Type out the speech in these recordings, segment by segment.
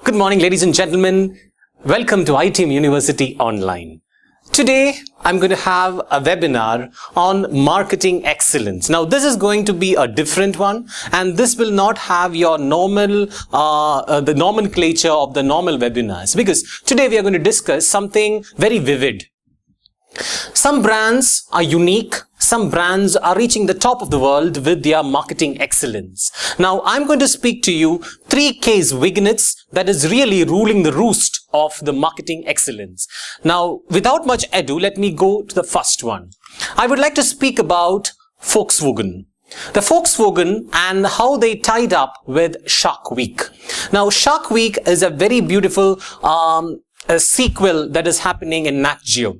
Good morning, ladies and gentlemen. Welcome to ITM University Online. Today, I'm going to have a webinar on marketing excellence. Now, this is going to be a different one, and this will not have your normal, the nomenclature of the normal webinars, because today we are going to discuss something very vivid. Some brands are unique. Some brands are reaching the top of the world with their marketing excellence. Now, I'm going to speak to you 3 case vignettes that is really ruling the roost of the marketing excellence. Now, without much ado, let me go to the first one. I would like to speak about Volkswagen. The Volkswagen and how they tied up with Shark Week. Now, Shark Week is a very beautiful a sequel that is happening in Nat Geo.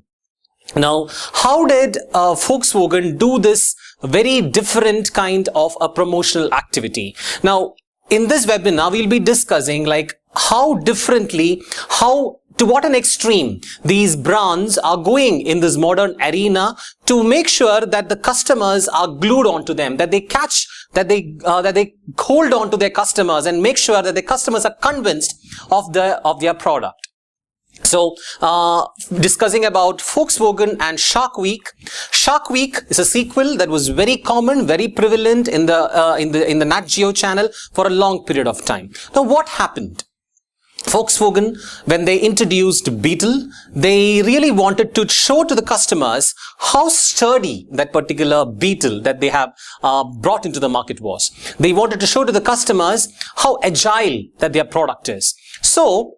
Now, how did Volkswagen do this very different kind of a promotional activity? Now, in this webinar, we'll be discussing like how differently, to what an extreme these brands are going in this modern arena to make sure that the customers are glued onto them, that they hold on to their customers and make sure that the customers are convinced of their product. So, discussing about Volkswagen and Shark Week. Shark Week is a sequel that was very common, very prevalent in the Nat Geo channel for a long period of time. Now, what happened? Volkswagen, when they introduced Beetle, they really wanted to show to the customers how sturdy that particular Beetle that they have brought into the market was. They wanted to show to the customers how agile that their product is. So,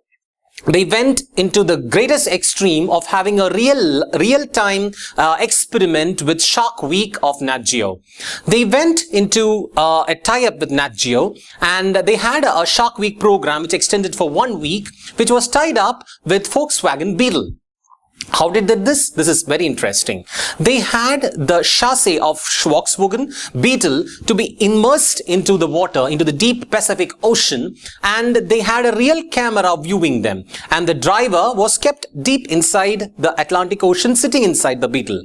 they went into the greatest extreme of having a real-time experiment with Shark Week of Nat Geo. They went into a tie-up with Nat Geo, and they had a Shark Week program which extended for 1 week, which was tied up with Volkswagen Beetle. How did they do this? This is very interesting. They had the chassis of Volkswagen Beetle to be immersed into the water, into the deep Pacific Ocean, and they had a real camera viewing them. And the driver was kept deep inside the Atlantic Ocean, sitting inside the Beetle.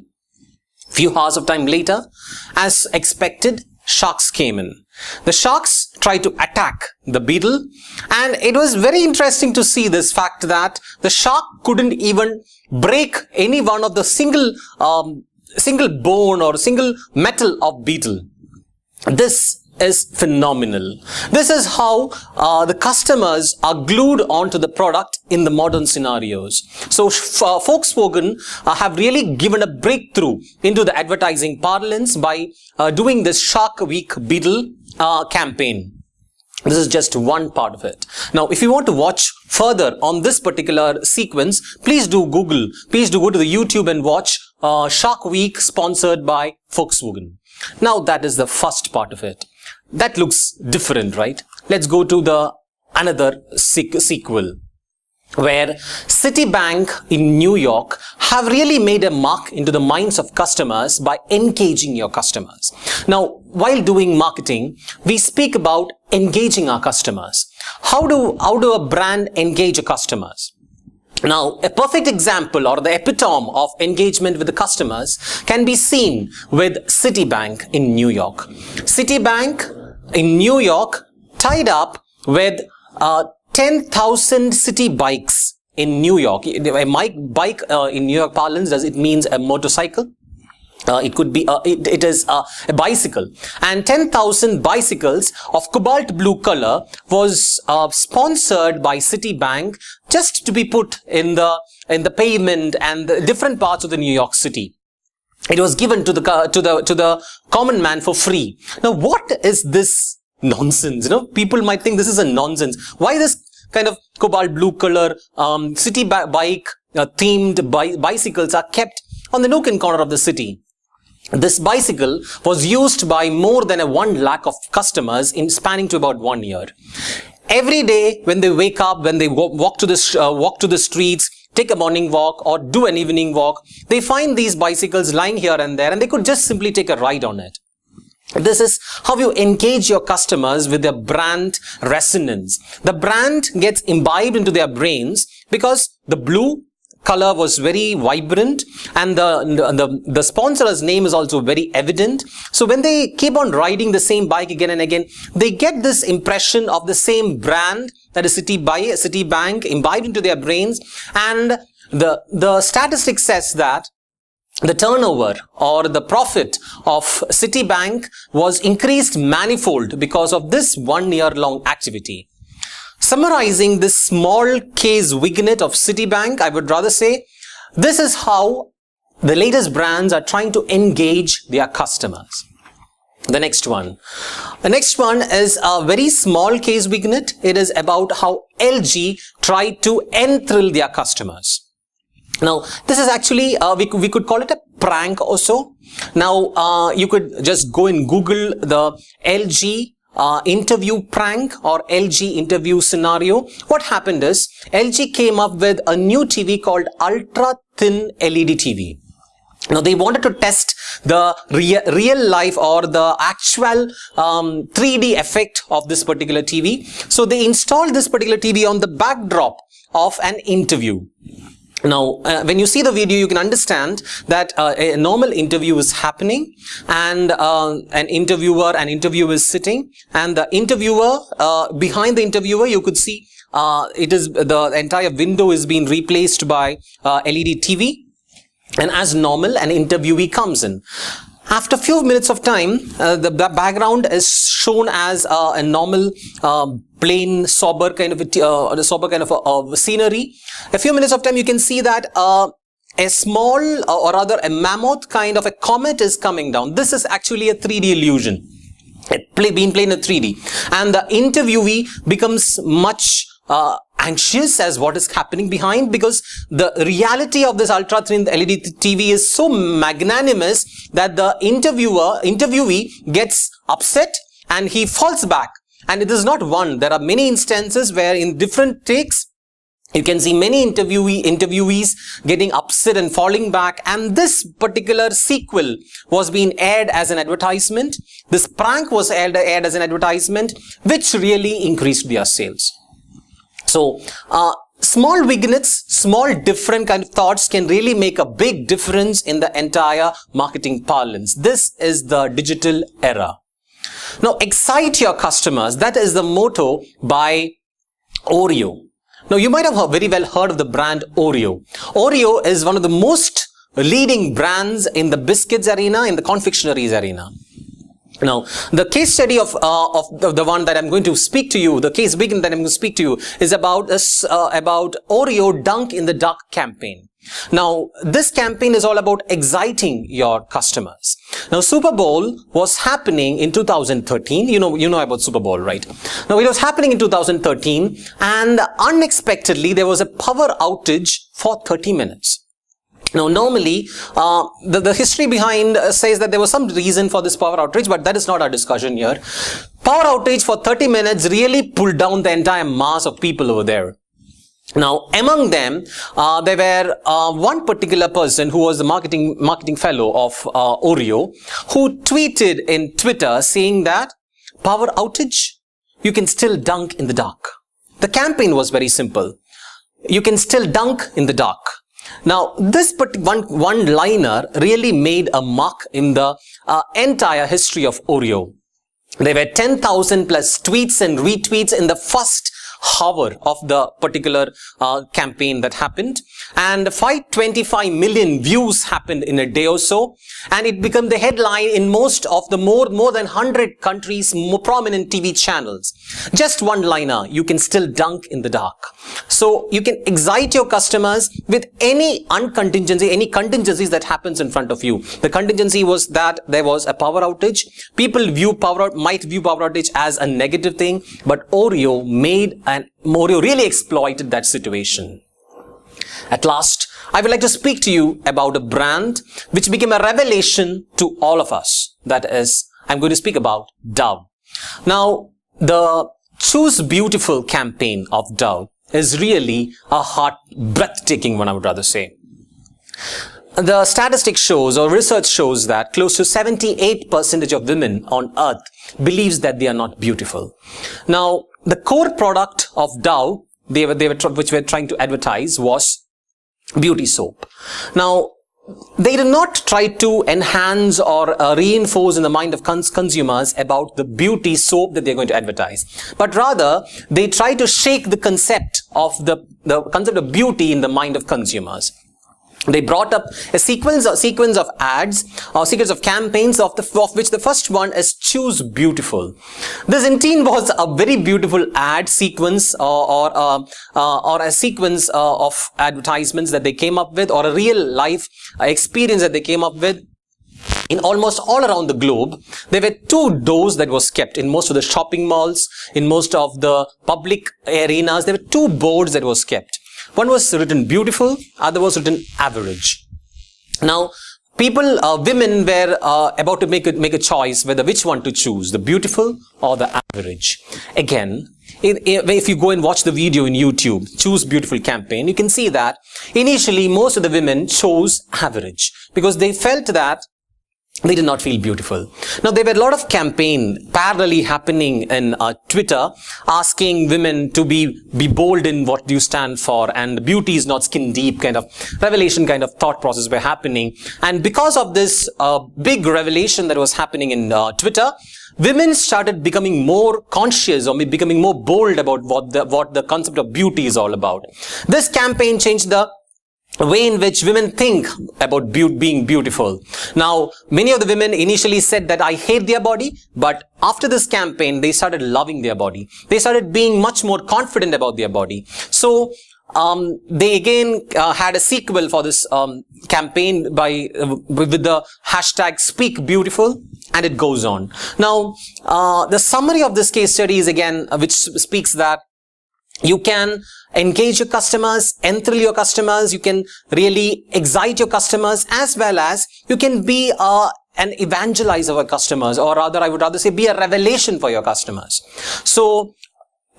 Few hours of time later, as expected, sharks came in. The sharks tried to attack the Beetle, and it was very interesting to see this fact that the shark couldn't even break any one of the single bone or single metal of Beetle. This is phenomenal. This is how the customers are glued onto the product in the modern scenarios. So Volkswagen have really given a breakthrough into the advertising parlance by doing this Shark Week Beetle campaign. This is just one part of it. Now, if you want to watch further on this particular sequence, please do Google. Please do go to the YouTube and watch Shark Week sponsored by Volkswagen. Now, that is the first part of it. That looks different, right? Let's go to the another sequel, where Citibank in New York have really made a mark into the minds of customers by engaging your customers. Now, while doing marketing, we speak about engaging our customers. How do a brand engage your customers? Now, a perfect example or the epitome of engagement with the customers can be seen with Citibank in New York. Citibank in New York tied up with 10,000 city bikes in New York. A bike in New York parlance, does it means a motorcycle? It could be, it is a bicycle. And 10,000 bicycles of cobalt blue color was sponsored by Citibank just to be put in the pavement and the different parts of the New York City. It was given to the common man for free. Now, what is this nonsense? You know, people might think this is a nonsense. Why this kind of cobalt blue color city bike themed bicycles are kept on the nook and corner of the city? This bicycle was used by more than 1 lakh of customers in spanning to about 1 year. Every day when they wake up, when they walk to the streets, take a morning walk or do an evening walk, they find these bicycles lying here and there, and they could just simply take a ride on it. This is how you engage your customers with their brand resonance. The brand gets imbibed into their brains because the blue color was very vibrant, and the sponsor's name is also very evident. So when they keep on riding the same bike again and again, they get this impression of the same brand, that is Citibank, imbibed into their brains. And the statistic says that the turnover or the profit of Citibank was increased manifold because of this 1 year long activity. Summarizing this small case vignette of Citibank, I would rather say this is how the latest brands are trying to engage their customers. The next one is a very small case vignette. It is about how LG tried to enthrall their customers. Now, this is actually, we could call it a prank also. Now, you could just go and Google the LG interview prank or LG interview scenario. What happened is, LG came up with a new TV called ultra thin LED TV. Now, they wanted to test the real life or the actual 3D effect of this particular TV. So they installed this particular TV on the backdrop of an interview. Now, when you see the video, you can understand that a normal interview is happening, and an interviewer and interviewer is sitting, and the interviewer, behind the interviewer, you could see the entire window is being replaced by LED TV, and as normal, an interviewee comes in. After a few minutes of time, the background is shown as a normal, plain, sober kind of scenery. A few minutes of time, you can see that a small, or rather a mammoth kind of a comet is coming down. This is actually a 3D illusion. Being played in 3D. And the interviewee becomes much anxious as what is happening behind, because the reality of this ultra thin LED TV is so magnanimous that the interviewee gets upset and he falls back. And it is not one. There are many instances where in different takes, you can see many interviewees getting upset and falling back. And this particular sequel was being aired as an advertisement. This prank was aired as an advertisement, which really increased their sales. So, small vignettes, small different kind of thoughts can really make a big difference in the entire marketing parlance. This is the digital era. Now, excite your customers. That is the motto by Oreo. Now, you might have very well heard of the brand Oreo. Oreo is one of the most leading brands in the biscuits arena, in the confectioneries arena. Now, the case study of the one that I'm going to speak to you, the case begin that I'm going to speak to you, is about Oreo Dunk in the Dark campaign. Now, this campaign is all about exciting your customers. Now, Super Bowl was happening in 2013. You know about Super Bowl, right? Now, it was happening in 2013, and unexpectedly, there was a power outage for 30 minutes. Now, normally, the history behind says that there was some reason for this power outage, but that is not our discussion here. Power outage for 30 minutes really pulled down the entire mass of people over there. Now, among them, there were one particular person who was the marketing fellow of Oreo, who tweeted in Twitter saying that, power outage, you can still dunk in the dark. The campaign was very simple. You can still dunk in the dark. Now, this one-liner really made a mark in the entire history of Oreo. There were 10,000 plus tweets and retweets in the first hour of the particular campaign that happened, and 525 million views happened in a day or so, and it became the headline in most of the more than 100 countries, more prominent TV channels. Just one liner, you can still dunk in the dark. So you can excite your customers with any contingencies that happens in front of you. The contingency was that there was a power outage. People might view power outage as a negative thing, but Oreo really exploited that situation. At last, I would like to speak to you about a brand which became a revelation to all of us. That is, I'm going to speak about Dove. Now, the Choose Beautiful campaign of Dove is really a breathtaking one, I would rather say. The statistic shows, or research shows, that close to 78% of women on earth believes that they are not beautiful. Now, the core product of Dove, which we're trying to advertise, was beauty soap. Now, they did not try to enhance or reinforce in the mind of consumers about the beauty soap that they're going to advertise, but rather they try to shake the concept of the concept of beauty in the mind of consumers. They brought up a sequence of ads or sequence of campaigns of which the first one is Choose Beautiful. This indeed was a very beautiful ad sequence or a sequence of advertisements that they came up with, or a real life experience that they came up with. In almost all around the globe, there were two doors that was kept in most of the shopping malls, in most of the public arenas. There were two boards that was kept. One was written beautiful, other was written average. Now, women were about to make a choice whether which one to choose, the beautiful or the average. Again, if you go and watch the video in YouTube, Choose Beautiful campaign, you can see that initially most of the women chose average because they felt that they did not feel beautiful. Now, there were a lot of campaign parallelly happening in Twitter, asking women to be bold in what you stand for, and beauty is not skin deep kind of revelation kind of thought process were happening. And because of this big revelation that was happening in Twitter, women started becoming more conscious or becoming more bold about what the concept of beauty is all about. This campaign changed the way in which women think about being beautiful. Now, many of the women initially said that I hate their body, but after this campaign, they started loving their body. They started being much more confident about their body. So, they again had a sequel for this campaign with the hashtag Speak Beautiful, and it goes on. Now, the summary of this case study is again, which speaks that you can engage your customers, enthrall your customers, you can really excite your customers, as well as you can be an evangelizer of our customers, or rather I would rather say be a revelation for your customers. So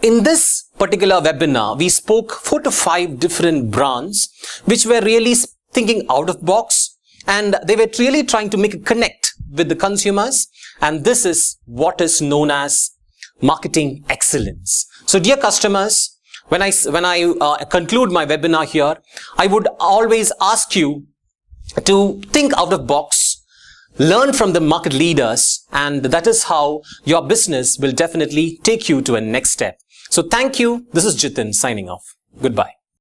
in this particular webinar, we spoke 4 to 5 different brands which were really thinking out of box, and they were really trying to make a connect with the consumers, and this is what is known as marketing excellence. So dear customers, when I conclude my webinar here, I would always ask you to think out of box, learn from the market leaders, and that is how your business will definitely take you to a next step. So thank you. This is Jitin signing off. Goodbye.